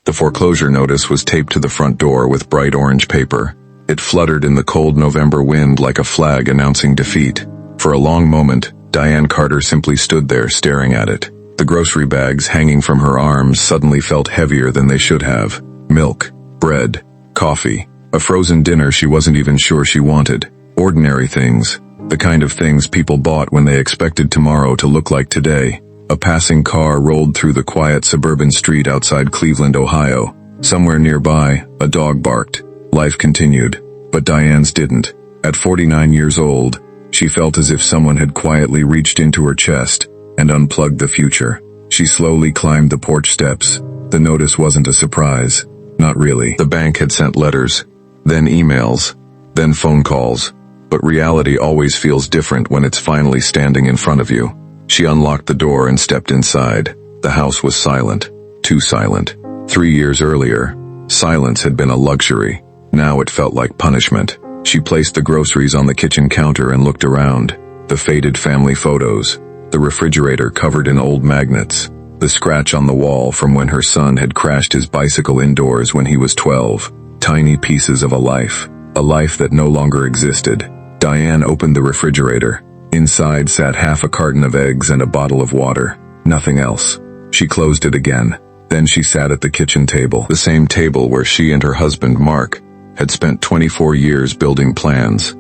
The foreclosure notice was taped to the front door with bright orange paper. It fluttered in the cold November wind like a flag announcing defeat. For a long moment, Diane Carter simply stood there staring at it. The grocery bags hanging from her arms suddenly felt heavier than they should have. Milk, bread, coffee, a frozen dinner she wasn't even sure she wanted. Ordinary things. The kind of things people bought when they expected tomorrow to look like today. A passing car rolled through the quiet suburban street outside Cleveland, Ohio. Somewhere nearby, a dog barked. Life continued, but Diane's didn't. At 49 years old, she felt as if someone had quietly reached into her chest and unplugged the future. She slowly climbed the porch steps. The notice wasn't a surprise. Not really. The bank had sent letters, then emails, then phone calls. But reality always feels different when it's finally standing in front of you. She unlocked the door and stepped inside. The house was silent. Too silent. 3 years earlier, silence had been a luxury. Now it felt like punishment. She placed the groceries on the kitchen counter and looked around. The faded family photos. The refrigerator covered in old magnets. The scratch on the wall from when her son had crashed his bicycle indoors when he was 12. Tiny pieces of a life that no longer existed. Diane opened the refrigerator. Inside sat half a carton of eggs and a bottle of water. Nothing else. She closed it again. Then she sat at the kitchen table, the same table where she and her husband, Mark, had spent 24 years building plans.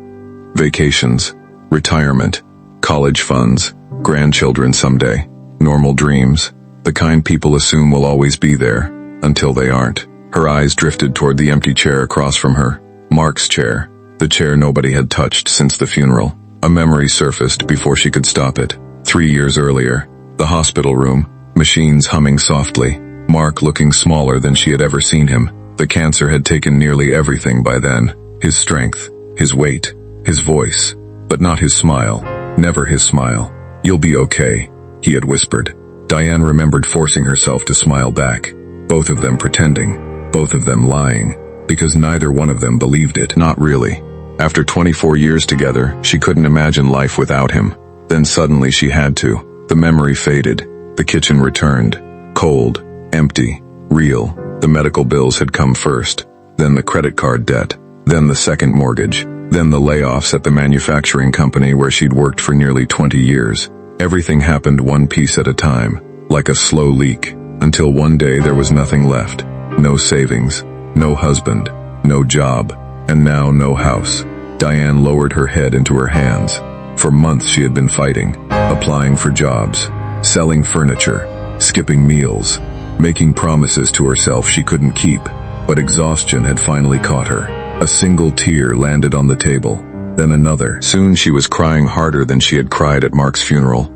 Vacations, retirement, college funds, grandchildren someday, normal dreams, the kind people assume will always be there, until they aren't. Her eyes drifted toward the empty chair across from her, Mark's chair, the chair nobody had touched since the funeral. A memory surfaced before she could stop it. 3 years earlier, the hospital room, machines humming softly, Mark looking smaller than she had ever seen him. The cancer had taken nearly everything by then. His strength, his weight, his voice, but not his smile. Never his smile. "You'll be okay," he had whispered. Diane remembered forcing herself to smile back. Both of them pretending. Both of them lying. Because neither one of them believed it. Not really. After 24 years together, she couldn't imagine life without him. Then suddenly she had to. The memory faded. The kitchen returned. Cold, empty, real. The medical bills had come first. Then the credit card debt. Then the second mortgage. Then the layoffs at the manufacturing company where she'd worked for nearly 20 years. Everything happened one piece at a time, like a slow leak, until one day there was nothing left. No savings, no husband, no job, and now no house. Diane lowered her head into her hands. For months she had been fighting, applying for jobs, selling furniture, skipping meals, making promises to herself she couldn't keep. But exhaustion had finally caught her. A single tear landed on the table, then another. Soon she was crying harder than she had cried at Mark's funeral.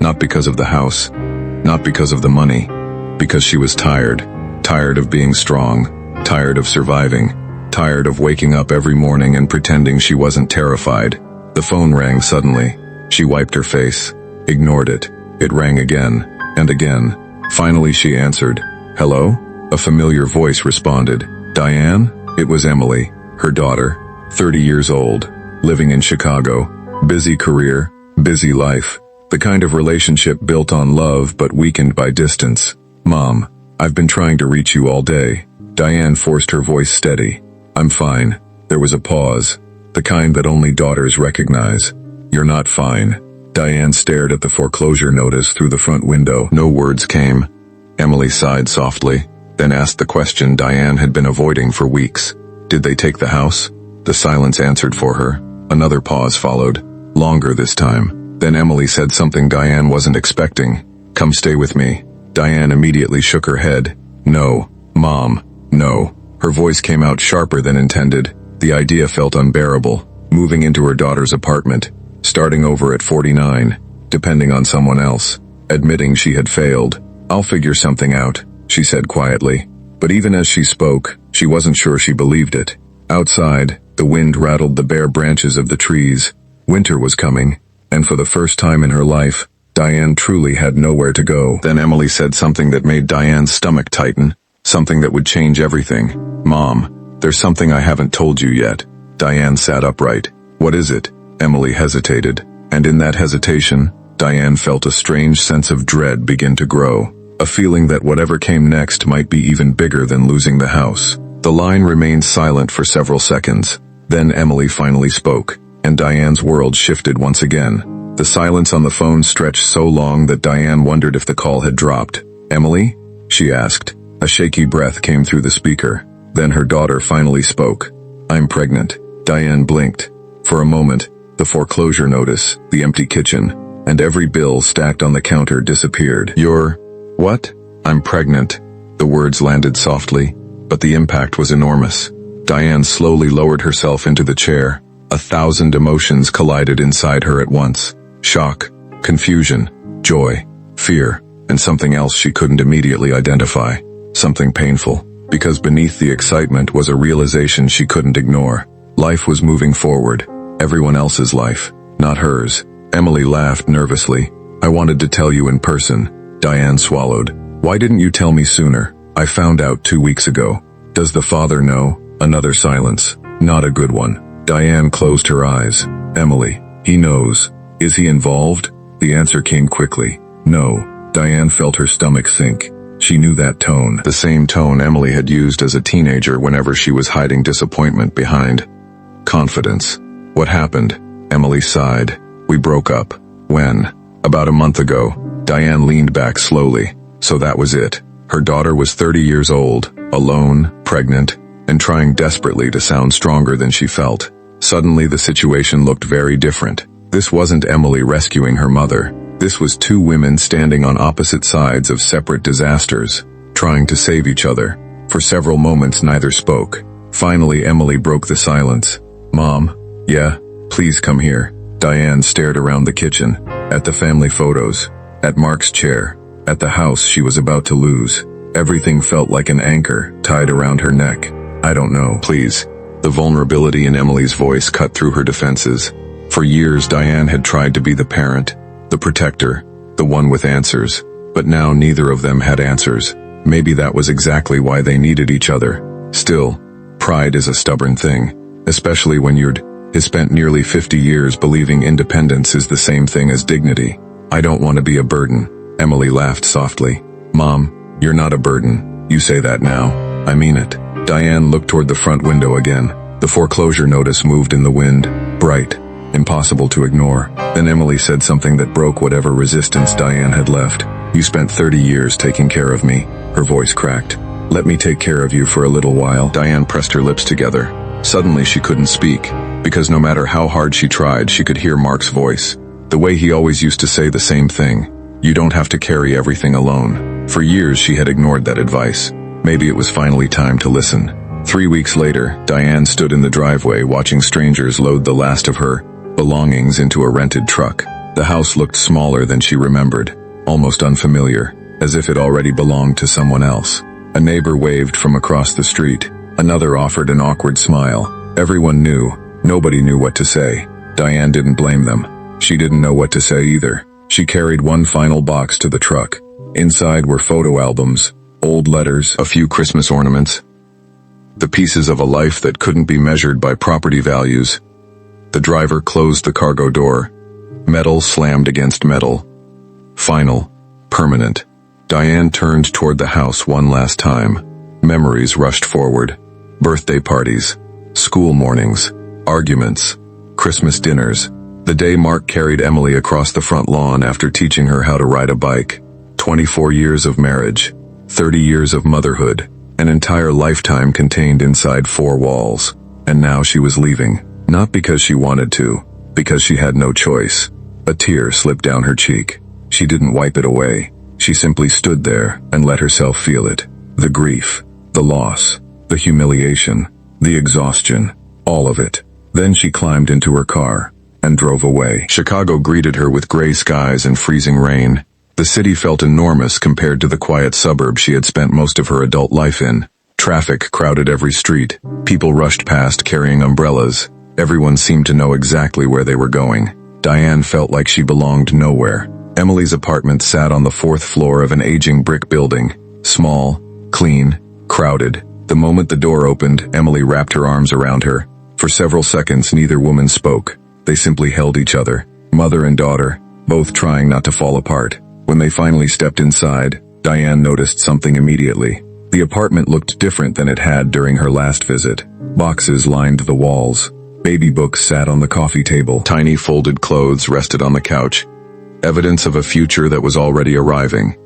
Not because of the house, not because of the money, because she was tired. Tired of being strong, tired of surviving, tired of waking up every morning and pretending she wasn't terrified. The phone rang suddenly. She wiped her face, ignored it. It rang again, and again. Finally she answered. "Hello?" A familiar voice responded. "Diane?" It was Emily, her daughter, 30 years old, living in Chicago. Busy career, busy life. The kind of relationship built on love but weakened by distance. "Mom, I've been trying to reach you all day." Diane forced her voice steady. "I'm fine." There was a pause, the kind that only daughters recognize. "You're not fine." Diane stared at the foreclosure notice through the front window. No words came. Emily sighed softly, then asked the question Diane had been avoiding for weeks. "Did they take the house?" The silence answered for her. Another pause followed, longer this time. Then Emily said something Diane wasn't expecting. "Come stay with me." Diane immediately shook her head. "No, Mom, no." Her voice came out sharper than intended. The idea felt unbearable. Moving into her daughter's apartment, starting over at 49, depending on someone else, admitting she had failed. "I'll figure something out," she said quietly. But even as she spoke, she wasn't sure she believed it. Outside, the wind rattled the bare branches of the trees. Winter was coming, and for the first time in her life, Diane truly had nowhere to go. Then Emily said something that made Diane's stomach tighten, something that would change everything. "Mom, there's something I haven't told you yet." Diane sat upright. "What is it?" Emily hesitated, and in that hesitation, Diane felt a strange sense of dread begin to grow. a feeling that whatever came next might be even bigger than losing the house. The line remained silent for several seconds. Then Emily finally spoke, and Diane's world shifted once again. The silence on the phone stretched so long that Diane wondered if the call had dropped. "Emily?" she asked. A shaky breath came through the speaker. Then her daughter finally spoke. "I'm pregnant." Diane blinked. For a moment, the foreclosure notice, the empty kitchen, and every bill stacked on the counter disappeared. "You're... what?" "I'm pregnant." The words landed softly, but the impact was enormous. Diane slowly lowered herself into the chair. 1,000 emotions collided inside her at once. Shock, confusion, joy, fear, and something else she couldn't immediately identify. Something painful, because beneath the excitement was a realization she couldn't ignore. Life was moving forward. Everyone else's life, not hers. Emily laughed nervously. "I wanted to tell you in person." Diane swallowed. "Why didn't you tell me sooner? I found out 2 weeks ago." "Does the father know?" Another silence. Not a good one. Diane closed her eyes. "Emily, he knows. Is he involved?" The answer came quickly. "No." Diane felt her stomach sink. She knew that tone, the same tone Emily had used as a teenager whenever she was hiding disappointment behind confidence. "What happened?" Emily sighed. "We broke up." "When?" "About a month ago." Diane leaned back slowly. So that was it. Her daughter was 30 years old, alone, pregnant, and trying desperately to sound stronger than she felt. Suddenly the situation looked very different. This wasn't Emily rescuing her mother. This was two women standing on opposite sides of separate disasters, trying to save each other. For several moments neither spoke. Finally Emily broke the silence. "Mom?" "Yeah, please come here." Diane stared around the kitchen, at the family photos, at Mark's chair, at the house she was about to lose. Everything felt like an anchor tied around her neck. "I don't know, please." The vulnerability in Emily's voice cut through her defenses. For years Diane had tried to be the parent, the protector, the one with answers, but now neither of them had answers. Maybe that was exactly why they needed each other. Still, pride is a stubborn thing, especially when you'd spent nearly 50 years believing independence is the same thing as dignity. "I don't want to be a burden." Emily laughed softly. "Mom, you're not a burden. You say that now. I mean it." Diane looked toward the front window again. The foreclosure notice moved in the wind, bright, impossible to ignore. Then Emily said something that broke whatever resistance Diane had left. "You spent 30 years taking care of me." Her voice cracked. "Let me take care of you for a little while." Diane pressed her lips together. Suddenly she couldn't speak, because no matter how hard she tried, she could hear Mark's voice. The way he always used to say the same thing. "You don't have to carry everything alone." For years she had ignored that advice. Maybe it was finally time to listen. 3 weeks later, Diane stood in the driveway watching strangers load the last of her belongings into a rented truck. The house looked smaller than she remembered, almost unfamiliar, as if it already belonged to someone else. A neighbor waved from across the street. Another offered an awkward smile. Everyone knew. Nobody knew what to say. Diane didn't blame them. She didn't know what to say either. She carried one final box to the truck. Inside were photo albums, old letters, a few Christmas ornaments. The pieces of a life that couldn't be measured by property values. The driver closed the cargo door. Metal slammed against metal. Final. Permanent. Diane turned toward the house one last time. Memories rushed forward. Birthday parties. School mornings. Arguments. Christmas dinners. The day Mark carried Emily across the front lawn after teaching her how to ride a bike. 24 years of marriage. 30 years of motherhood. An entire lifetime contained inside 4 walls. And now she was leaving. Not because she wanted to, because she had no choice. A tear slipped down her cheek. She didn't wipe it away. She simply stood there and let herself feel it. The grief, the loss, the humiliation, the exhaustion, all of it. Then she climbed into her car and drove away. Chicago greeted her with gray skies and freezing rain. The city felt enormous compared to the quiet suburb she had spent most of her adult life in. Traffic crowded every street. People rushed past carrying umbrellas. Everyone seemed to know exactly where they were going. Diane felt like she belonged nowhere. Emily's apartment sat on the 4th floor of an aging brick building. Small, clean, crowded. The moment the door opened, Emily wrapped her arms around her. For several seconds, neither woman spoke. They simply held each other, mother and daughter, both trying not to fall apart. When they finally stepped inside, Diane noticed something immediately. The apartment looked different than it had during her last visit. Boxes lined the walls. Baby books sat on the coffee table. Tiny folded clothes rested on the couch. Evidence of a future that was already arriving.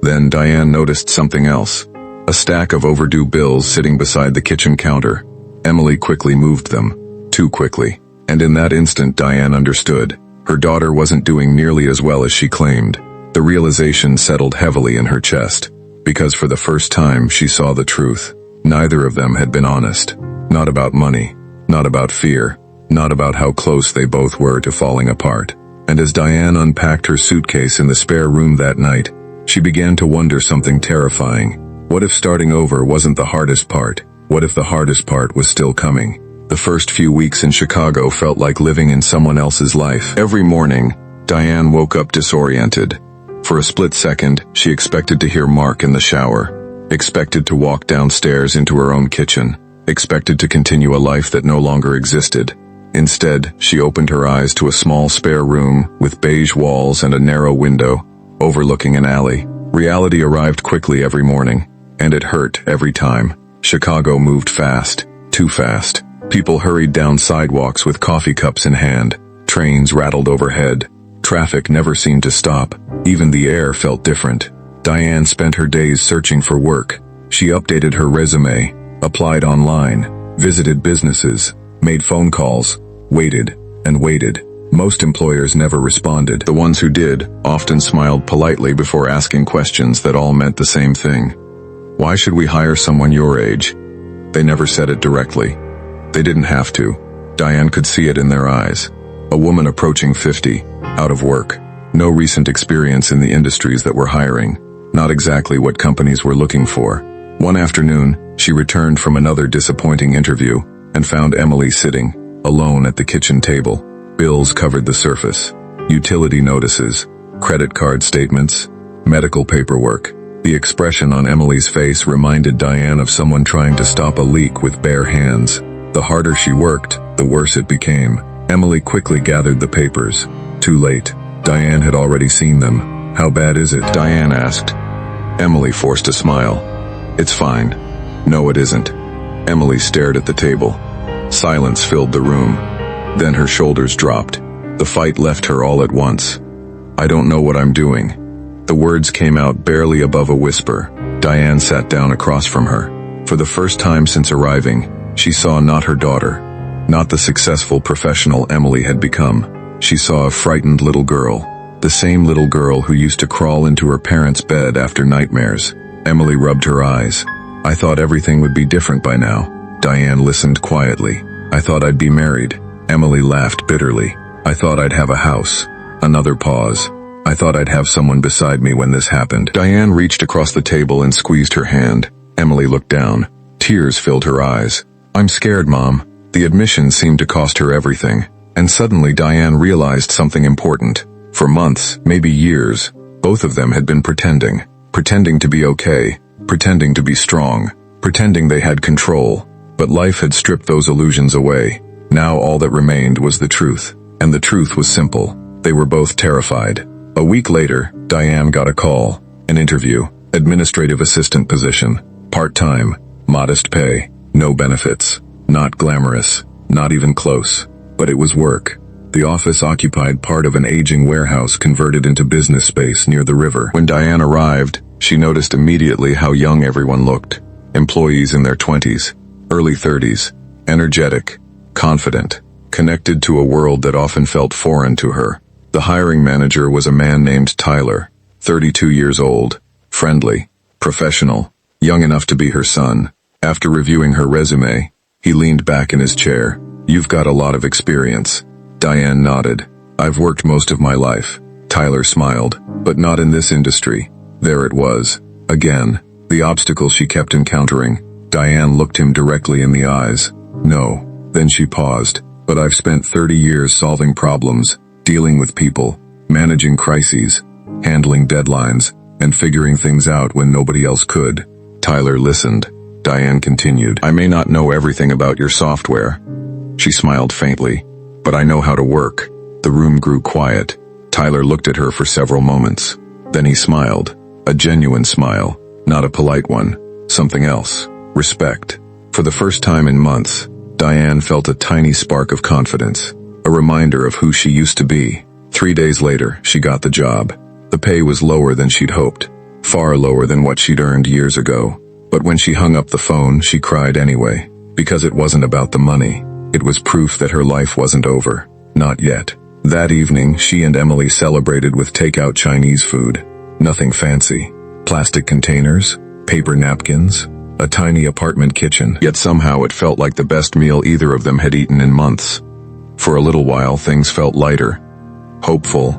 Then Diane noticed something else. A stack of overdue bills sitting beside the kitchen counter. Emily quickly moved them. Too quickly. And in that instant Diane understood. Her daughter wasn't doing nearly as well as she claimed. The realization settled heavily in her chest. Because for the first time she saw the truth. Neither of them had been honest. Not about money. Not about fear. Not about how close they both were to falling apart. And as Diane unpacked her suitcase in the spare room that night, she began to wonder something terrifying. What if starting over wasn't the hardest part? What if the hardest part was still coming? The first few weeks in Chicago felt like living in someone else's life. Every morning, Diane woke up disoriented. For a split second, she expected to hear Mark in the shower. Expected to walk downstairs into her own kitchen. Expected to continue a life that no longer existed. Instead, she opened her eyes to a small spare room with beige walls and a narrow window, overlooking an alley. Reality arrived quickly every morning, and it hurt every time. Chicago moved fast, too fast. People hurried down sidewalks with coffee cups in hand. Trains rattled overhead. Traffic never seemed to stop. Even the air felt different. Diane spent her days searching for work. She updated her resume, applied online, visited businesses, made phone calls, waited and waited. Most employers never responded. The ones who did often smiled politely before asking questions that all meant the same thing. Why should we hire someone your age? They never said it directly. They didn't have to. Diane could see it in their eyes. A woman approaching 50, out of work. No recent experience in the industries that were hiring. Not exactly what companies were looking for. One afternoon, she returned from another disappointing interview and found Emily sitting, alone at the kitchen table. Bills covered the surface. Utility notices, credit card statements, medical paperwork. The expression on Emily's face reminded Diane of someone trying to stop a leak with bare hands. The harder she worked, the worse it became. Emily quickly gathered the papers. Too late. Diane had already seen them. How bad is it? Diane asked. Emily forced a smile. It's fine. No, it isn't. Emily stared at the table. Silence filled the room. Then her shoulders dropped. The fight left her all at once. I don't know what I'm doing. The words came out barely above a whisper. Diane sat down across from her. For the first time since arriving, she saw not her daughter, not the successful professional Emily had become. She saw a frightened little girl, the same little girl who used to crawl into her parents' bed after nightmares. Emily rubbed her eyes. I thought everything would be different by now. Diane listened quietly. I thought I'd be married. Emily laughed bitterly. I thought I'd have a house. Another pause. I thought I'd have someone beside me when this happened. Diane reached across the table and squeezed her hand. Emily looked down. Tears filled her eyes. I'm scared, Mom. The admission seemed to cost her everything. And suddenly Diane realized something important. For months, maybe years, both of them had been pretending. Pretending to be okay. Pretending to be strong. Pretending they had control. But life had stripped those illusions away. Now all that remained was the truth. And the truth was simple. They were both terrified. A week later, Diane got a call. An interview. Administrative assistant position. Part-time. Modest pay. No benefits. Not glamorous. Not even close. But it was work. The office occupied part of an aging warehouse converted into business space near the river. When Diane arrived, she noticed immediately how young everyone looked. Employees in their 20s, early 30s, energetic, confident, connected to a world that often felt foreign to her. The hiring manager was a man named Tyler, 32 years old, friendly, professional, young enough to be her son. After reviewing her resume, he leaned back in his chair. You've got a lot of experience. Diane nodded. I've worked most of my life. Tyler smiled, but not in this industry. There it was. Again, the obstacle she kept encountering. Diane looked him directly in the eyes. No. Then she paused. But I've spent 30 years solving problems, dealing with people, managing crises, handling deadlines, and figuring things out when nobody else could. Tyler listened. Diane continued. I may not know everything about your software. She smiled faintly. But I know how to work. The room grew quiet. Tyler looked at her for several moments. Then he smiled. A genuine smile, not a polite one. Something else. Respect. For the first time in months, Diane felt a tiny spark of confidence, a reminder of who she used to be. 3 days later, she got the job. The pay was lower than she'd hoped, far lower than what she'd earned years ago. But when she hung up the phone, she cried anyway, because it wasn't about the money. It was proof that her life wasn't over. Not yet. That evening, she and Emily celebrated with takeout Chinese food. Nothing fancy. Plastic containers, paper napkins, a tiny apartment kitchen. Yet somehow it felt like the best meal either of them had eaten in months. For a little while, things felt lighter, hopeful,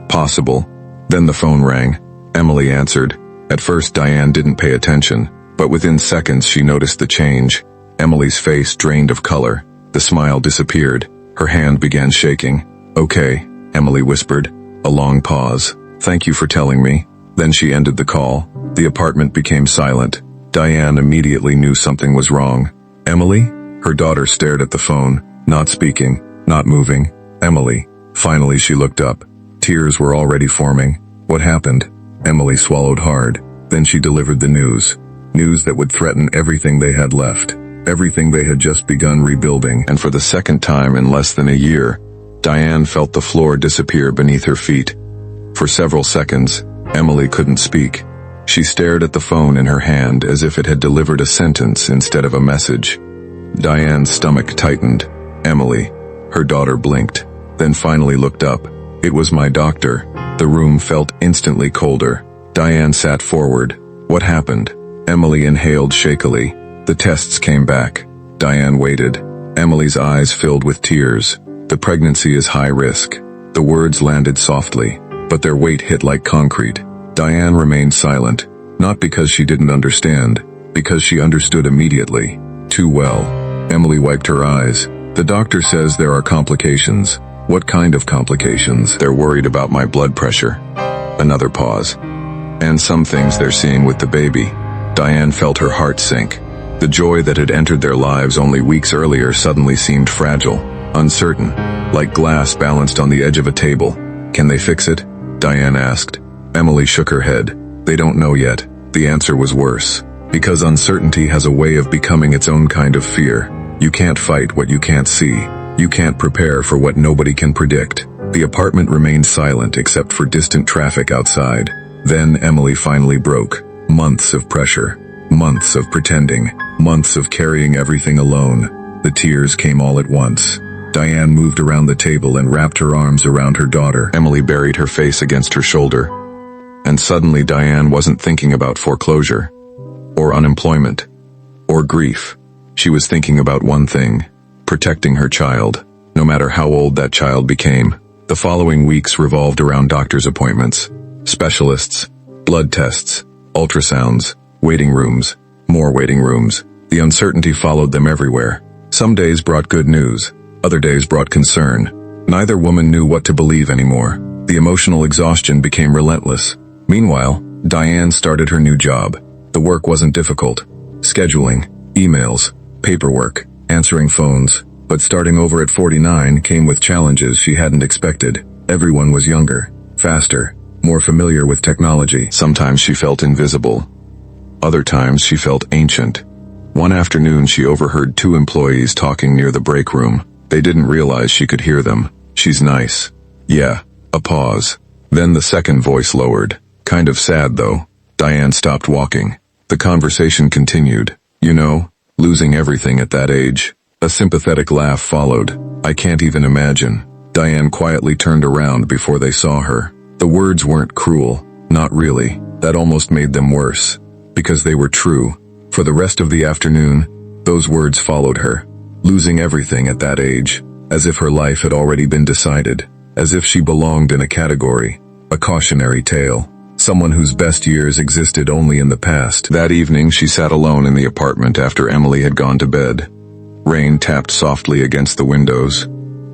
possible. Then the phone rang. Emily answered. At first, Diane didn't pay attention, but within seconds she noticed the change. Emily's face drained of color. The smile disappeared. Her hand began shaking. "Okay," Emily whispered. A long pause. "Thank you for telling me." Then she ended the call. The apartment became silent. Diane immediately knew something was wrong. "Emily?" Her daughter stared at the phone, not speaking, not moving. "Emily." Finally she looked up. Tears were already forming. "What happened?" Emily swallowed hard. Then she delivered the news. News that would threaten everything they had left. Everything they had just begun rebuilding. And for the second time in less than a year, Diane felt the floor disappear beneath her feet. For several seconds, Emily couldn't speak. She stared at the phone in her hand as if it had delivered a sentence instead of a message. Diane's stomach tightened. "Emily." Her daughter blinked, then finally looked up. "It was my doctor." The room felt instantly colder. Diane sat forward. "What happened?" Emily inhaled shakily. The tests came back. Diane waited. Emily's eyes filled with tears. "The pregnancy is high risk." The words landed softly, but their weight hit like concrete. Diane remained silent, not because she didn't understand, because she understood immediately. Too well. Emily wiped her eyes. "The doctor says there are complications." "What kind of complications?" "They're worried about my blood pressure." Another pause. "And some things they're seeing with the baby." Diane felt her heart sink. The joy that had entered their lives only weeks earlier suddenly seemed fragile, uncertain, like glass balanced on the edge of a table. "Can they fix it?" Diane asked. Emily shook her head. "They don't know yet." The answer was worse. Because uncertainty has a way of becoming its own kind of fear. You can't fight what you can't see. You can't prepare for what nobody can predict. The apartment remained silent except for distant traffic outside. Then Emily finally broke. Months of pressure. Months of pretending. Months of carrying everything alone. The tears came all at once. Diane moved around the table and wrapped her arms around her daughter. Emily buried her face against her shoulder. And suddenly Diane wasn't thinking about foreclosure, or unemployment, or grief. She was thinking about one thing: protecting her child, no matter how old that child became. The following weeks revolved around doctor's appointments, specialists, blood tests, ultrasounds, waiting rooms, more waiting rooms. The uncertainty followed them everywhere. Some days brought good news, other days brought concern. Neither woman knew what to believe anymore. The emotional exhaustion became relentless. Meanwhile, Diane started her new job. The work wasn't difficult. Scheduling, emails, paperwork, answering phones. But starting over at 49 came with challenges she hadn't expected. Everyone was younger, faster, more familiar with technology. Sometimes she felt invisible. Other times she felt ancient. One afternoon she overheard 2 employees talking near the break room. They didn't realize she could hear them. "She's nice." "Yeah." A pause. Then the second voice lowered. "Kind of sad though." Diane stopped walking. The conversation continued. "You know, losing everything at that age." A sympathetic laugh followed. "I can't even imagine." Diane quietly turned around before they saw her. The words weren't cruel. Not really. That almost made them worse. Because they were true. For the rest of the afternoon, those words followed her. Losing everything at that age. As if her life had already been decided. As if she belonged in a category. A cautionary tale. Someone whose best years existed only in the past. That evening she sat alone in the apartment after Emily had gone to bed. Rain tapped softly against the windows.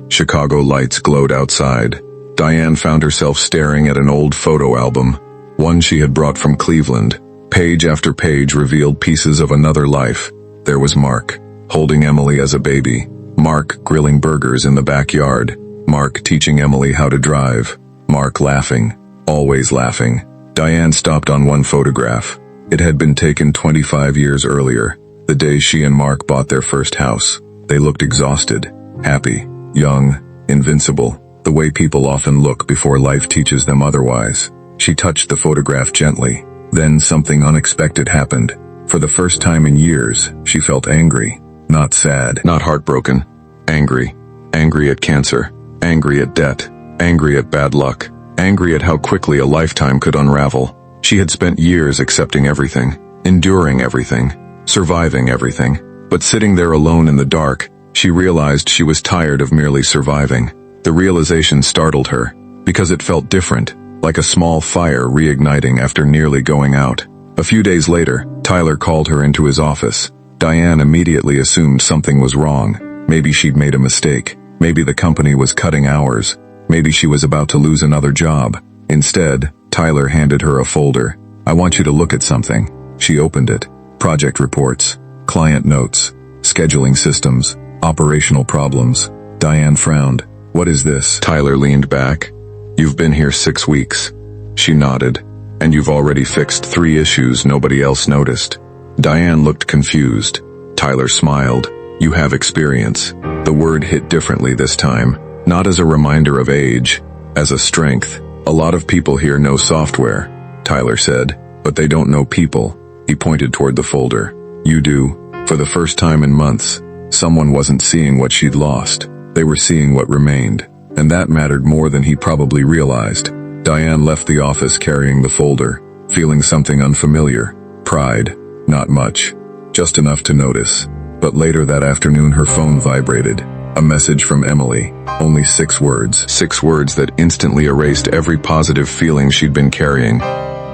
Chicago lights glowed outside. Diane found herself staring at an old photo album, one she had brought from Cleveland. Page after page revealed pieces of another life. There was Mark, holding Emily as a baby. Mark grilling burgers in the backyard. Mark teaching Emily how to drive. Mark laughing, always laughing. Diane stopped on one photograph. It had been taken 25 years earlier, the day she and Mark bought their first house. They looked exhausted, happy, young, invincible, the way people often look before life teaches them otherwise. She touched the photograph gently. Then something unexpected happened. For the first time in years, she felt angry. Not sad, not heartbroken. Angry. Angry at cancer. Angry at debt. Angry at bad luck. Angry at how quickly a lifetime could unravel. She had spent years accepting everything, enduring everything, surviving everything. But sitting there alone in the dark, she realized she was tired of merely surviving. The realization startled her, because it felt different, like a small fire reigniting after nearly going out. A few days later, Tyler called her into his office. Diane immediately assumed something was wrong. Maybe she'd made a mistake. Maybe the company was cutting hours. Maybe she was about to lose another job. Instead, Tyler handed her a folder. "I want you to look at something." She opened it. Project reports, client notes, scheduling systems, operational problems. Diane frowned. "What is this?" Tyler leaned back. "You've been here 6 weeks." She nodded. "And you've already fixed 3 issues nobody else noticed." Diane looked confused. Tyler smiled. "You have experience." The word hit differently this time, not as a reminder of age, as a strength. "A lot of people here know software," Tyler said, "but they don't know people." He pointed toward the folder. "You do." For the first time in months, someone wasn't seeing what she'd lost. They were seeing what remained, and that mattered more than he probably realized. Diane left the office carrying the folder, feeling something unfamiliar. Pride. Not much. Just enough to notice. But later that afternoon her phone vibrated. A message from Emily. Only 6 words. 6 words that instantly erased every positive feeling she'd been carrying.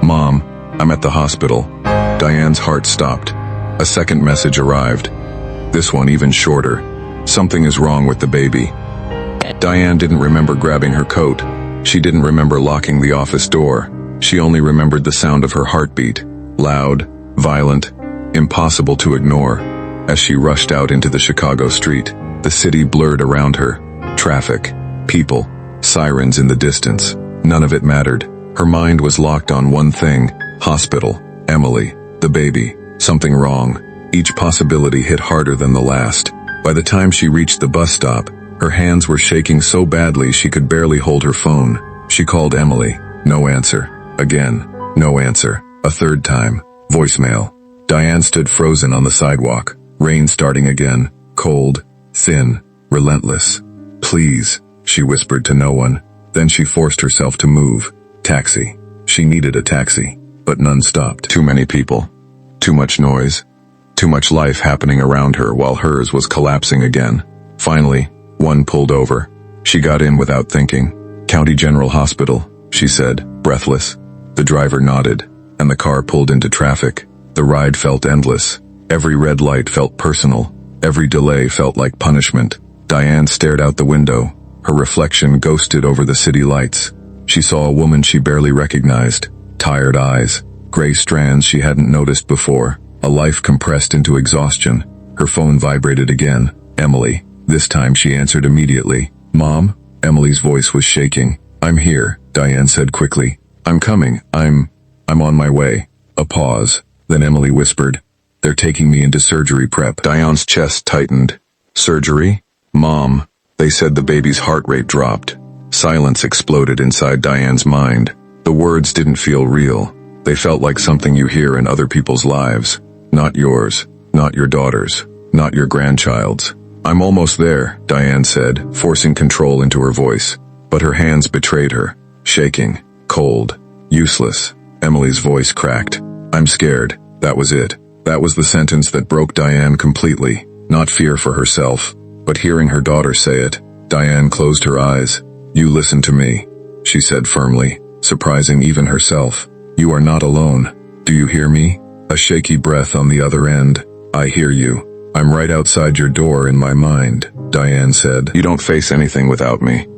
"Mom, I'm at the hospital." Diane's heart stopped. A second message arrived. This one even shorter. "Something is wrong with the baby." Diane didn't remember grabbing her coat. She didn't remember locking the office door. She only remembered the sound of her heartbeat. Loud, violent, impossible to ignore. As she rushed out into the Chicago street, the city blurred around her. Traffic, people, sirens in the distance. None of it mattered. Her mind was locked on one thing: hospital, Emily, the baby, something wrong. Each possibility hit harder than the last. By the time she reached the bus stop, her hands were shaking so badly she could barely hold her phone. She called Emily. No answer. Again. No answer. A third time. Voicemail. Diane stood frozen on the sidewalk. Rain starting again. Cold. Thin. Relentless. "Please," she whispered to no one. Then she forced herself to move. Taxi. She needed a taxi. But none stopped. Too many people. Too much noise. Too much life happening around her while hers was collapsing again. Finally, one pulled over. She got in without thinking. "County General Hospital," she said, breathless. The driver nodded, and the car pulled into traffic. The ride felt endless. Every red light felt personal. Every delay felt like punishment. Diane stared out the window. Her reflection ghosted over the city lights. She saw a woman she barely recognized. Tired eyes. Gray strands she hadn't noticed before. A life compressed into exhaustion. Her phone vibrated again. Emily. This time she answered immediately. "Mom?" Emily's voice was shaking. "I'm here," Diane said quickly. "I'm coming. I'm on my way." A pause. Then Emily whispered, "They're taking me into surgery prep." Diane's chest tightened. "Surgery? Mom." They said the baby's heart rate dropped. Silence exploded inside Diane's mind. The words didn't feel real. They felt like something you hear in other people's lives. Not yours. Not your daughter's. Not your grandchild's. "I'm almost there," Diane said, forcing control into her voice. But her hands betrayed her. Shaking. Cold. Useless. Emily's voice cracked. "I'm scared." That was it. That was the sentence that broke Diane completely. Not fear for herself, but hearing her daughter say it. Diane closed her eyes. "You listen to me," she said firmly, surprising even herself. "You are not alone. Do you hear me?" A shaky breath on the other end. "I hear you. I'm right outside your door in my mind," Diane said. "You don't face anything without me."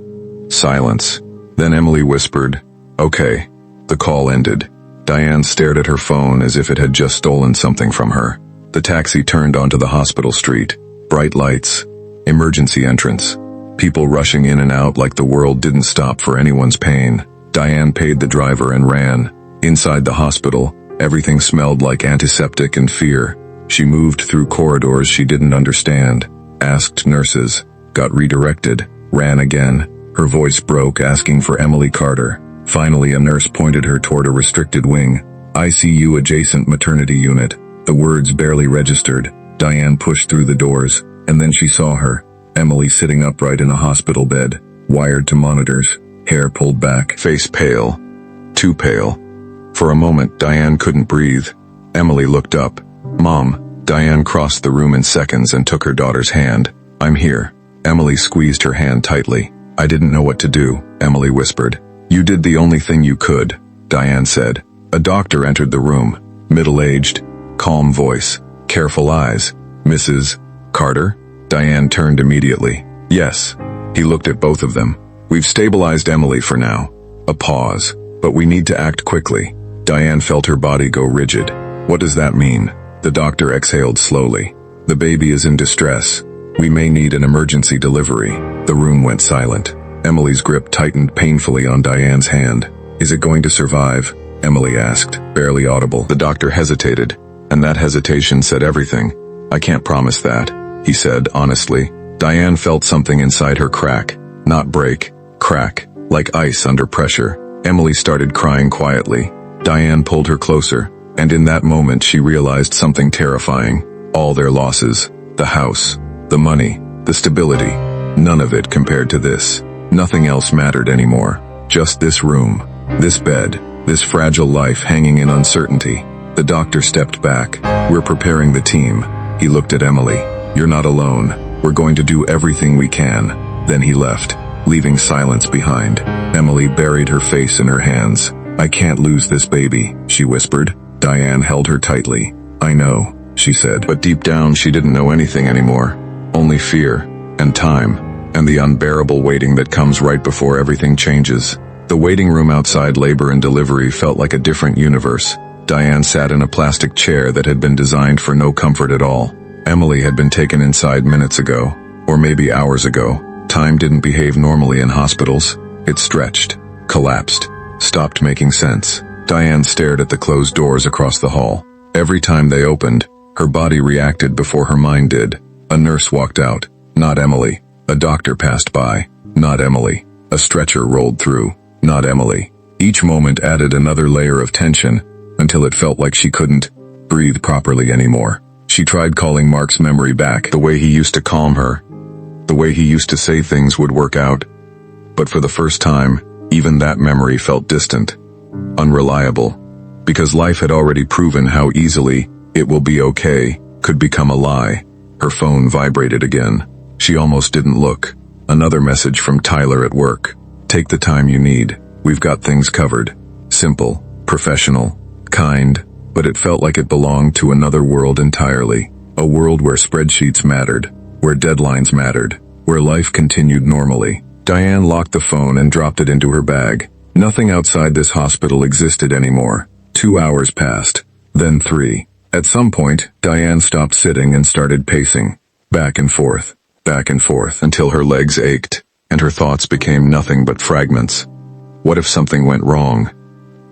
Silence. Then Emily whispered, "Okay." The call ended. Diane stared at her phone as if it had just stolen something from her. The taxi turned onto the hospital street. Bright lights. Emergency entrance. People rushing in and out like the world didn't stop for anyone's pain. Diane paid the driver and ran. Inside the hospital, everything smelled like antiseptic and fear. She moved through corridors she didn't understand, asked nurses, got redirected, ran again. Her voice broke, asking for Emily Carter. Finally, a nurse pointed her toward a restricted wing, ICU adjacent maternity unit. The words barely registered. Diane pushed through the doors, and then she saw her, Emily sitting upright in a hospital bed, wired to monitors, hair pulled back, face pale. Too pale. For a moment, Diane couldn't breathe. Emily looked up. "Mom." Diane crossed the room in seconds and took her daughter's hand. "I'm here." Emily squeezed her hand tightly. "I didn't know what to do," Emily whispered. "You did the only thing you could," Diane said. A doctor entered the room, middle-aged, calm voice, careful eyes. "Mrs. Carter?" Diane turned immediately. "Yes." He looked at both of them. "We've stabilized Emily for now." A pause. "But we need to act quickly." Diane felt her body go rigid. "What does that mean?" The doctor exhaled slowly. "The baby is in distress. We may need an emergency delivery." The room went silent. Emily's grip tightened painfully on Diane's hand. "Is it going to survive?" Emily asked, barely audible. The doctor hesitated, and that hesitation said everything. "I can't promise that," he said honestly. Diane felt something inside her crack, not break, crack, like ice under pressure. Emily started crying quietly. Diane pulled her closer, and in that moment she realized something terrifying. All their losses, the house, the money, the stability, none of it compared to this. Nothing else mattered anymore. Just this room, this bed, this fragile life hanging in uncertainty. The doctor stepped back. "We're preparing the team." He looked at Emily. "You're not alone. We're going to do everything we can." Then he left, leaving silence behind. Emily buried her face in her hands. "I can't lose this baby," she whispered. Diane held her tightly. "I know," she said, but deep down she didn't know anything anymore. Only fear, and time, and the unbearable waiting that comes right before everything changes. The waiting room outside labor and delivery felt like a different universe. Diane sat in a plastic chair that had been designed for no comfort at all. Emily had been taken inside minutes ago, or maybe hours ago. Time didn't behave normally in hospitals. It stretched, collapsed, stopped making sense. Diane stared at the closed doors across the hall. Every time they opened, her body reacted before her mind did. A nurse walked out, not Emily. A doctor passed by, not Emily. A stretcher rolled through, not Emily. Each moment added another layer of tension, until it felt like she couldn't breathe properly anymore. She tried calling Mark's memory back, the way he used to calm her, the way he used to say things would work out. But for the first time, even that memory felt distant, unreliable, because life had already proven how easily "it will be okay" could become a lie. Her phone vibrated again. She almost didn't look. Another message from Tyler at work. "Take the time you need. We've got things covered." Simple, professional, kind, but it felt like it belonged to another world entirely. A world where spreadsheets mattered, where deadlines mattered, where life continued normally. Diane locked the phone and dropped it into her bag. Nothing outside this hospital existed anymore. 2 hours passed, then 3. At some point, Diane stopped sitting and started pacing, back and forth, until her legs ached, and her thoughts became nothing but fragments. What if something went wrong?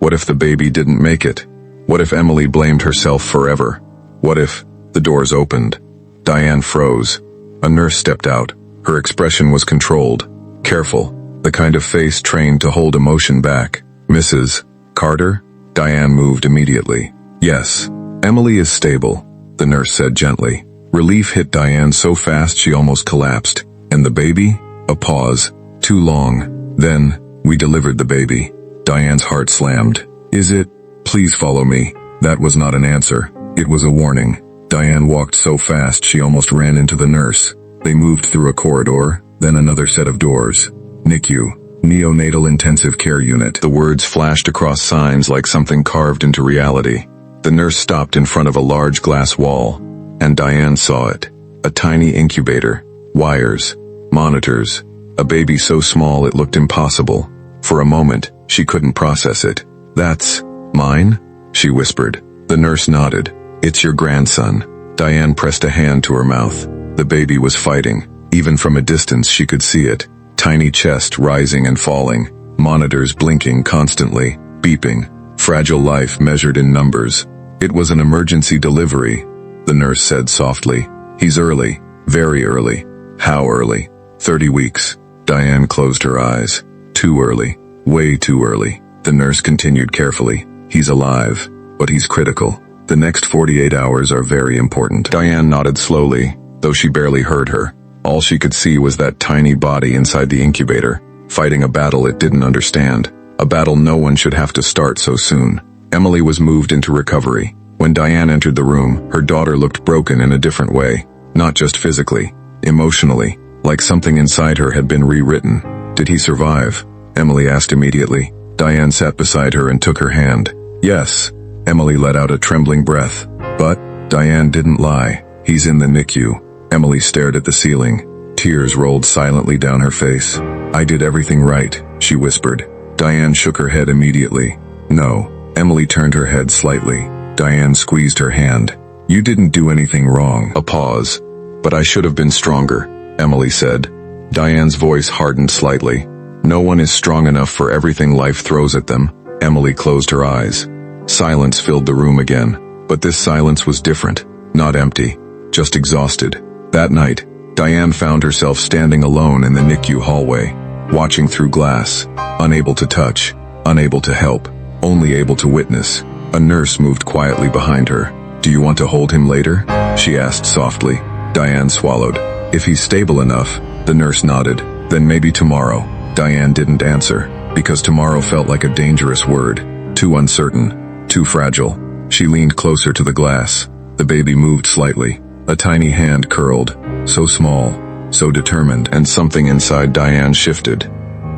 What if the baby didn't make it? What if Emily blamed herself forever? What if... The doors opened. Diane froze. A nurse stepped out. Her expression was controlled, careful, the kind of face trained to hold emotion back. "Mrs. Carter?" Diane moved immediately. "Yes. Emily is stable," the nurse said gently. Relief hit Diane so fast she almost collapsed. "And the baby?" A pause. "Too long. Then, we delivered the baby." Diane's heart slammed. "Is it? Please follow me." That was not an answer. It was a warning. Diane walked so fast she almost ran into the nurse. They moved through a corridor, then another set of doors. "NICU, Neonatal Intensive Care Unit." The words flashed across signs like something carved into reality. The nurse stopped in front of a large glass wall, and Diane saw it. A tiny incubator, wires, monitors, a baby so small it looked impossible. For a moment, she couldn't process it. "That's mine?" she whispered. The nurse nodded. "It's your grandson." Diane pressed a hand to her mouth. The baby was fighting. Even from a distance she could see it. Tiny chest rising and falling, monitors blinking constantly, beeping, fragile life measured in numbers. It was an emergency delivery, the nurse said softly. He's early, very early. How early? 30 weeks. Diane closed her eyes. Too early. Way too early. The nurse continued carefully. He's alive, but he's critical. The next 48 hours are very important. Diane nodded slowly, though she barely heard her. All she could see was that tiny body inside the incubator, fighting a battle it didn't understand. A battle no one should have to start so soon. Emily was moved into recovery. When Diane entered the room, her daughter looked broken in a different way. Not just physically, emotionally, like something inside her had been rewritten. Did he survive? Emily asked immediately. Diane sat beside her and took her hand. Yes. Emily let out a trembling breath. But Diane didn't lie. He's in the NICU. Emily stared at the ceiling. Tears rolled silently down her face. I did everything right, she whispered. Diane shook her head immediately. No. Emily turned her head slightly. Diane squeezed her hand. You didn't do anything wrong. A pause. But I should have been stronger, Emily said. Diane's voice hardened slightly. No one is strong enough for everything life throws at them. Emily closed her eyes. Silence filled the room again. But this silence was different. Not empty. Just exhausted. That night, Diane found herself standing alone in the NICU hallway, watching through glass, unable to touch, unable to help, only able to witness. A nurse moved quietly behind her. Do you want to hold him later? She asked softly. Diane swallowed. If he's stable enough, the nurse nodded. Then maybe tomorrow. Diane didn't answer, because tomorrow felt like a dangerous word. Too uncertain, too fragile. She leaned closer to the glass. The baby moved slightly. A tiny hand curled. So small, so determined, and something inside Diane shifted.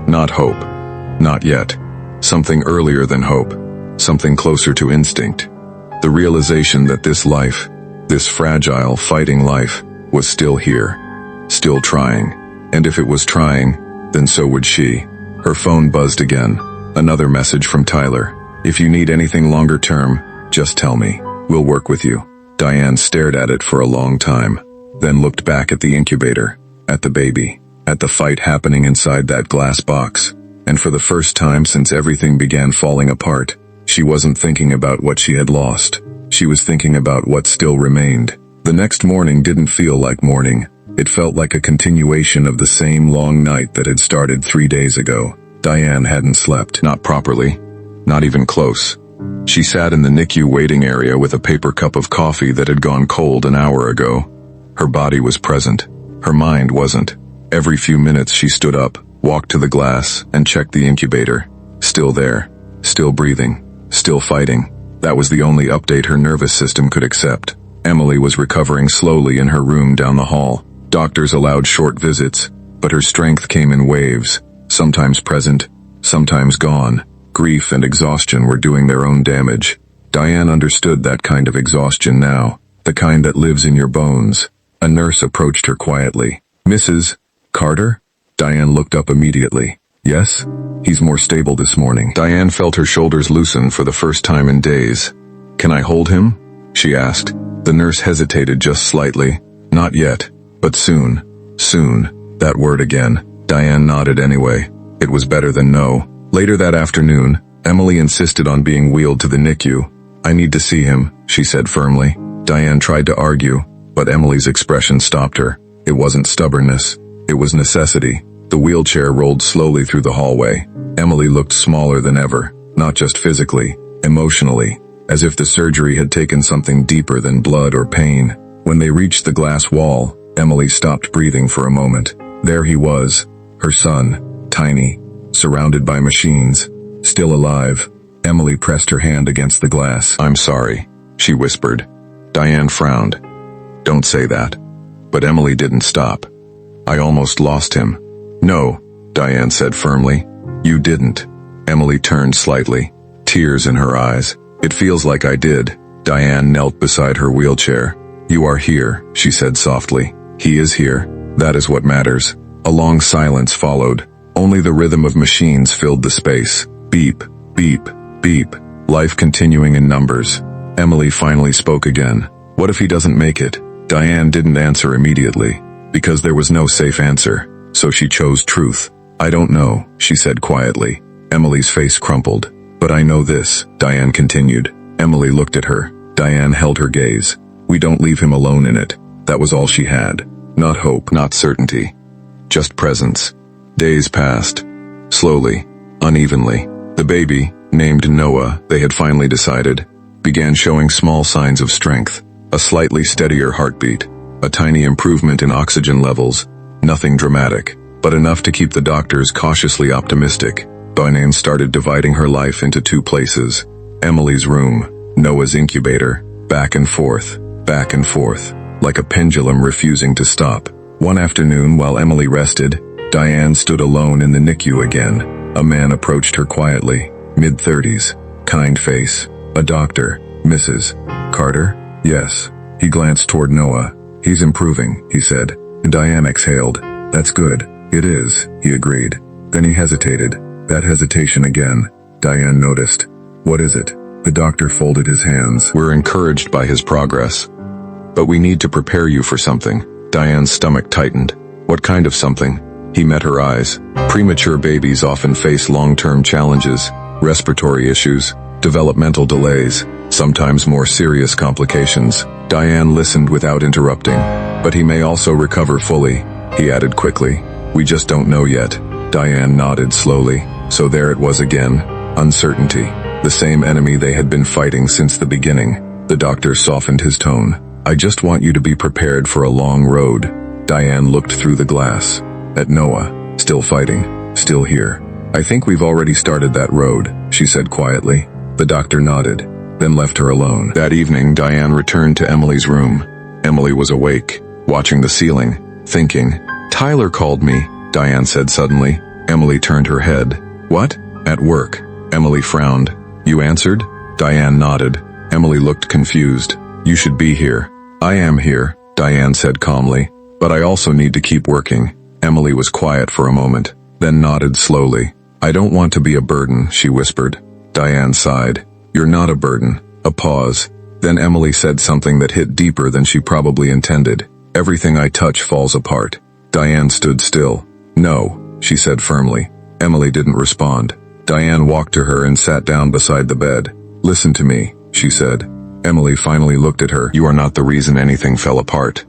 Not hope. Not yet. Something earlier than hope. Something closer to instinct. The realization that this life, this fragile, fighting life, was still here. Still trying. And if it was trying, then so would she. Her phone buzzed again. Another message from Tyler. If you need anything longer term, just tell me. We'll work with you. Diane stared at it for a long time, then looked back at the incubator, at the baby, at the fight happening inside that glass box. And for the first time since everything began falling apart, she wasn't thinking about what she had lost. She was thinking about what still remained. The next morning didn't feel like morning. It felt like a continuation of the same long night that had started 3 days ago. Diane hadn't slept. Not properly. Not even close. She sat in the NICU waiting area with a paper cup of coffee that had gone cold an hour ago. Her body was present. Her mind wasn't. Every few minutes she stood up, walked to the glass, and checked the incubator. Still there. Still breathing. Still fighting. That was the only update her nervous system could accept. Emily was recovering slowly in her room down the hall. Doctors allowed short visits, but her strength came in waves, sometimes present, sometimes gone. Grief and exhaustion were doing their own damage. Diane understood that kind of exhaustion now, the kind that lives in your bones. A nurse approached her quietly. Mrs. Carter? Diane looked up immediately. Yes? He's more stable this morning. Diane felt her shoulders loosen for the first time in days. Can I hold him? She asked. The nurse hesitated just slightly. Not yet, but soon. Soon. That word again. Diane nodded anyway. It was better than no. Later that afternoon, Emily insisted on being wheeled to the NICU. I need to see him, she said firmly. Diane tried to argue, but Emily's expression stopped her. It wasn't stubbornness. It was necessity. The wheelchair rolled slowly through the hallway. Emily looked smaller than ever, not just physically, emotionally, as if the surgery had taken something deeper than blood or pain. When they reached the glass wall, Emily stopped breathing for a moment. There he was, her son, tiny, surrounded by machines, still alive. Emily pressed her hand against the glass. I'm sorry, she whispered. Diane frowned. Don't say that. But Emily didn't stop. I almost lost him. No, Diane said firmly. You didn't. Emily turned slightly, tears in her eyes. It feels like I did. Diane knelt beside her wheelchair. You are here, she said softly. He is here. That is what matters. A long silence followed. Only the rhythm of machines filled the space. Beep, beep, beep. Life continuing in numbers. Emily finally spoke again. What if he doesn't make it? Diane didn't answer immediately, because there was no safe answer, so she chose truth. I don't know, she said quietly. Emily's face crumpled. But I know this, Diane continued. Emily looked at her. Diane held her gaze. We don't leave him alone in it. That was all she had. Not hope, not certainty. Just presence. Days passed. Slowly, unevenly. The baby, named Noah, they had finally decided, began showing small signs of strength. A slightly steadier heartbeat. A tiny improvement in oxygen levels. Nothing dramatic, but enough to keep the doctors cautiously optimistic. Diane started dividing her life into two places. Emily's room, Noah's incubator, back and forth, like a pendulum refusing to stop. One afternoon, while Emily rested, Diane stood alone in the NICU again. A man approached her quietly, mid-30s, kind face. A doctor. Mrs. Carter? Yes. He glanced toward Noah. He's improving, he said. Diane exhaled. That's good. It is, he agreed. Then he hesitated. That hesitation again. Diane noticed. What is it? The doctor folded his hands. We're encouraged by his progress. But we need to prepare you for something. Diane's stomach tightened. What kind of something? He met her eyes. Premature babies often face long-term challenges, respiratory issues, developmental delays, sometimes more serious complications. Diane listened without interrupting. But he may also recover fully, he added quickly. We just don't know yet. Diane nodded slowly. So there it was again. Uncertainty. The same enemy they had been fighting since the beginning. The doctor softened his tone. I just want you to be prepared for a long road. Diane looked through the glass. At Noah. Still fighting. Still here. I think we've already started that road, she said quietly. The doctor nodded, then left her alone. That evening, Diane returned to Emily's room. Emily was awake, watching the ceiling, thinking. Tyler called me, Diane said suddenly. Emily turned her head. What? At work. Emily frowned. You answered? Diane nodded. Emily looked confused. You should be here. I am here, Diane said calmly. But I also need to keep working. Emily was quiet for a moment, then nodded slowly. I don't want to be a burden, she whispered. Diane sighed. You're not a burden. A pause. Then Emily said something that hit deeper than she probably intended. Everything I touch falls apart. Diane stood still. No, she said firmly. Emily didn't respond. Diane walked to her and sat down beside the bed. Listen to me, she said. Emily finally looked at her. You are not the reason anything fell apart.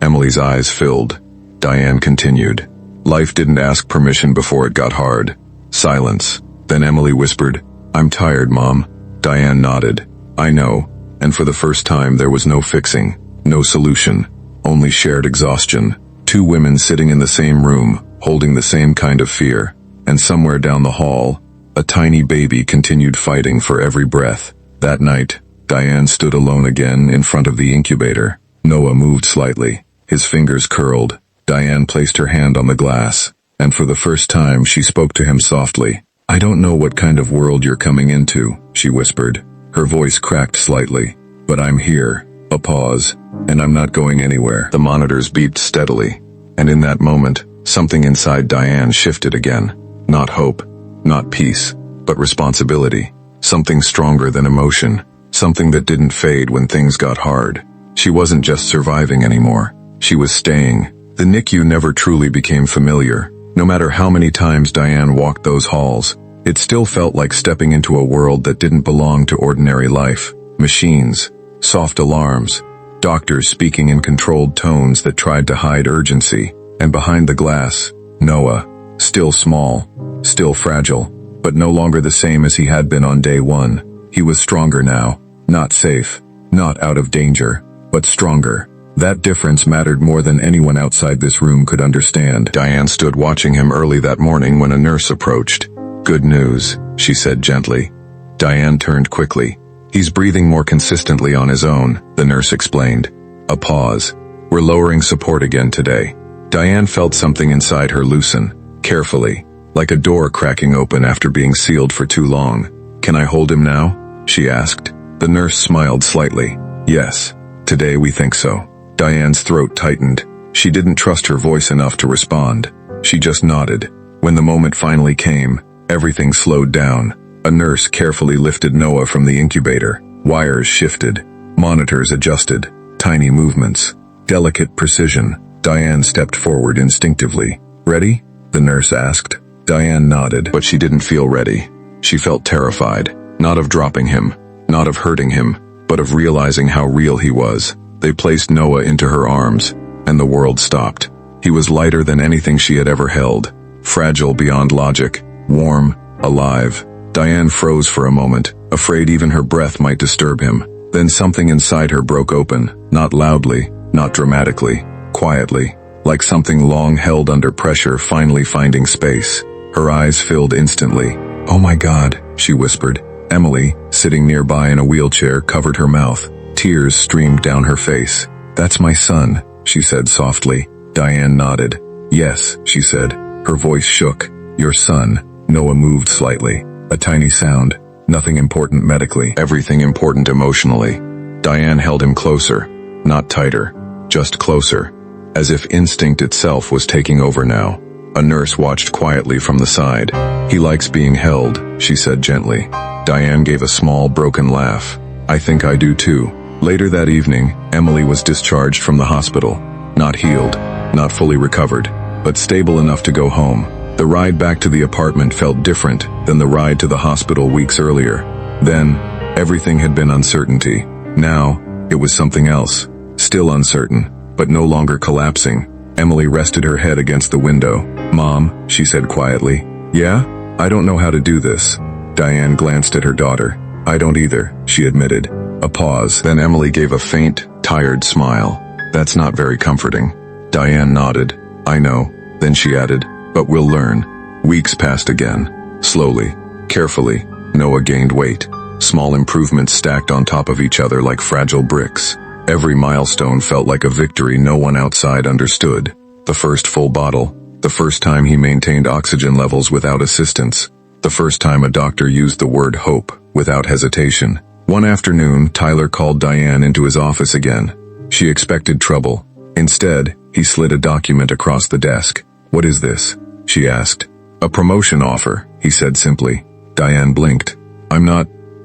Emily's eyes filled. Diane continued. Life didn't ask permission before it got hard. Silence. Then Emily whispered, I'm tired, Mom. Diane nodded. I know. And for the first time there was no fixing, no solution, only shared exhaustion. Two women sitting in the same room, holding the same kind of fear. And somewhere down the hall, a tiny baby continued fighting for every breath. That night, Diane stood alone again in front of the incubator. Noah moved slightly. His fingers curled. Diane placed her hand on the glass, and for the first time she spoke to him softly. I don't know what kind of world you're coming into, she whispered. Her voice cracked slightly. But I'm here. A pause. And I'm not going anywhere. The monitors beeped steadily. And in that moment, something inside Diane shifted again. Not hope, not peace, but responsibility. Something stronger than emotion. Something that didn't fade when things got hard. She wasn't just surviving anymore. She was staying. The NICU never truly became familiar. No matter how many times Diane walked those halls, it still felt like stepping into a world that didn't belong to ordinary life. Machines, soft alarms, doctors speaking in controlled tones that tried to hide urgency, and behind the glass, Noah, still small, still fragile, but no longer the same as he had been on day one. He was stronger now, not safe, not out of danger, but stronger. That difference mattered more than anyone outside this room could understand. Diane stood watching him early that morning when a nurse approached. Good news, she said gently. Diane turned quickly. He's breathing more consistently on his own, the nurse explained. A pause. We're lowering support again today. Diane felt something inside her loosen, carefully, like a door cracking open after being sealed for too long. Can I hold him now? She asked. The nurse smiled slightly. Yes, today we think so. Diane's throat tightened. She didn't trust her voice enough to respond. She just nodded. When the moment finally came, everything slowed down. A nurse carefully lifted Noah from the incubator. Wires shifted. Monitors adjusted. Tiny movements. Delicate precision. Diane stepped forward instinctively. Ready? The nurse asked. Diane nodded, but she didn't feel ready. She felt terrified, not of dropping him, not of hurting him, but of realizing how real he was. They placed Noah into her arms, and the world stopped. He was lighter than anything she had ever held, fragile beyond logic, warm, alive. Diane froze for a moment, afraid even her breath might disturb him. Then something inside her broke open, not loudly, not dramatically, quietly, like something long held under pressure finally finding space. Her eyes filled instantly. "Oh my God," she whispered. Emily, sitting nearby in a wheelchair, covered her mouth. Tears streamed down her face. "That's my son," she said softly. Diane nodded. "Yes," she said. Her voice shook. "Your son." Noah moved slightly. A tiny sound. Nothing important medically, everything important emotionally. Diane held him closer. Not tighter, just closer. As if instinct itself was taking over now. A nurse watched quietly from the side. "He likes being held," she said gently. Diane gave a small, broken laugh. "I think I do too." Later that evening, Emily was discharged from the hospital. Not healed, not fully recovered, but stable enough to go home. The ride back to the apartment felt different than the ride to the hospital weeks earlier. Then, everything had been uncertainty. Now, it was something else. Still uncertain, but no longer collapsing. Emily rested her head against the window. "Mom," she said quietly. "Yeah? I don't know how to do this." Diane glanced at her daughter. "I don't either," she admitted. A pause, then Emily gave a faint, tired smile. "That's not very comforting." Diane nodded. "I know." Then she added, "But we'll learn." Weeks passed again. Slowly, carefully, Noah gained weight. Small improvements stacked on top of each other like fragile bricks. Every milestone felt like a victory no one outside understood. The first full bottle. The first time he maintained oxygen levels without assistance. The first time a doctor used the word hope without hesitation. One afternoon, Tyler called Diane into his office again. She expected trouble. Instead, he slid a document across the desk. "What is this?" she asked. "A promotion offer," he said simply. Diane blinked.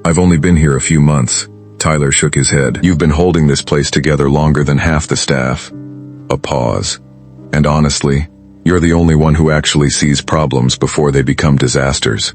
I've only been here a few months." Tyler shook his head. "You've been holding this place together longer than half the staff." A pause. "And honestly, you're the only one who actually sees problems before they become disasters."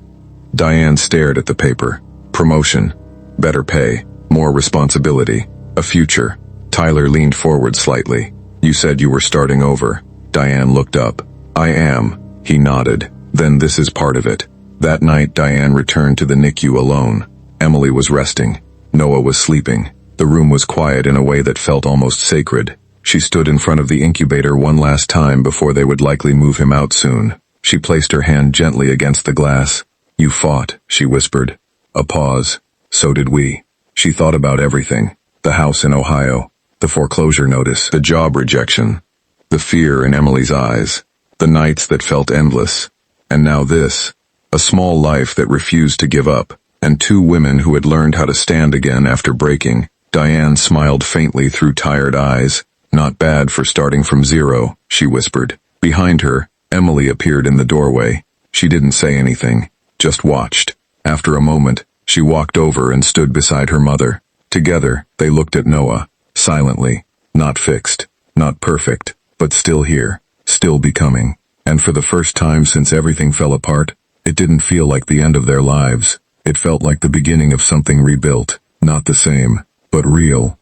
Diane stared at the paper. Promotion. Better pay. More responsibility. A future. Tyler leaned forward slightly. "You said you were starting over." Diane looked up. "I am." He nodded. "Then this is part of it." That night Diane returned to the NICU alone. Emily was resting. Noah was sleeping. The room was quiet in a way that felt almost sacred. She stood in front of the incubator one last time before they would likely move him out soon. She placed her hand gently against the glass. "You fought," she whispered. A pause. "So did we." She thought about everything. The house in Ohio. The foreclosure notice. The job rejection. The fear in Emily's eyes. The nights that felt endless. And now this. A small life that refused to give up. And two women who had learned how to stand again after breaking. Diane smiled faintly through tired eyes. "Not bad for starting from zero," she whispered. Behind her, Emily appeared in the doorway. She didn't say anything, just watched. After a moment, she walked over and stood beside her mother. Together, they looked at Noah, silently. Not fixed, not perfect, but still here, still becoming. And for the first time since everything fell apart, it didn't feel like the end of their lives. It felt like the beginning of something rebuilt, not the same, but real.